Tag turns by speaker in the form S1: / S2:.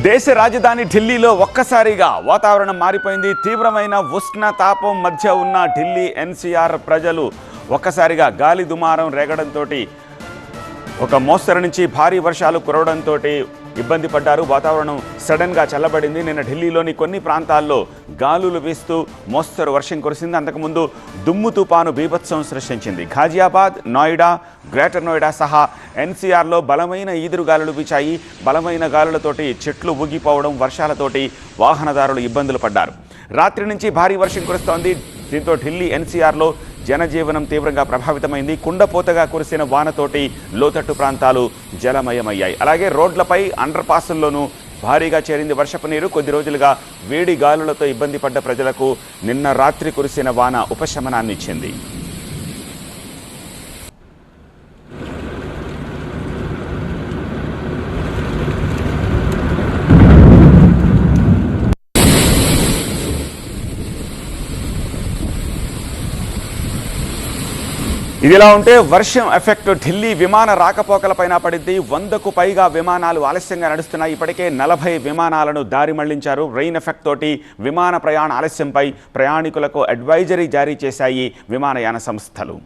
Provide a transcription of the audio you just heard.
S1: దేశ రాజధాని ఢిల్లీలో ఒక్కసారిగా వాతావరణం మారిపోయింది. తీవ్రమైన ఉష్ణ తాపం మధ్య ఉన్న ఢిల్లీ ఎన్సీఆర్ ప్రజలు ఒక్కసారిగా గాలి దుమారం రేగడంతో ఒక మోస్తరు నుంచి భారీ వర్షాలు కురవడంతో ఇబ్బంది పడ్డారు. వాతావరణం సడన్గా చల్లబడింది. నిన్న ఢిల్లీలోని కొన్ని ప్రాంతాల్లో గాలులు వీస్తూ మోస్తరు వర్షం కురిసింది. అంతకుముందు దుమ్ము తుపాను బీభత్సం సృష్టించింది. ఘాజియాబాద్, నోయిడా, గ్రేటర్ నోయిడా సహా ఎన్సీఆర్లో బలమైన ఈదురుగాలులు వీచాయి. బలమైన గాలులతోటి చెట్లు ఊగిపోవడం, వర్షాలతోటి వాహనదారులు ఇబ్బందులు పడ్డారు. రాత్రి నుంచి భారీ వర్షం కురుస్తోంది. దీంతో ఢిల్లీ ఎన్సీఆర్లో జనజీవనం తీవ్రంగా ప్రభావితమైంది. కుండపోతగా కురిసిన వానతోటి లోతట్టు ప్రాంతాలు జలమయమయ్యాయి. అలాగే రోడ్లపై అండర్ పాసుల్లోనూ భారీగా చేరింది వర్షపు నీరు. కొద్ది రోజులుగా వేడి గాలులతో ఇబ్బంది పడ్డ ప్రజలకు నిన్న రాత్రి కురిసిన వాన ఉపశమనాన్ని ఇచ్చింది. ఇదిలా ఉంటే వర్షం ఎఫెక్ట్ ఢిల్లీ విమాన రాకపోకలపైన పడింది. 100కు పైగా విమానాలు ఆలస్యంగా నడుస్తున్నాయి. ఇప్పటికే 40 విమానాలను దారి మళ్లించారు. రెయిన్ ఎఫెక్ట్ తోటి విమాన ప్రయాణ ఆలస్యంపై ప్రయాణికులకు అడ్వైజరీ జారీ చేశాయి విమానయాన సంస్థలు.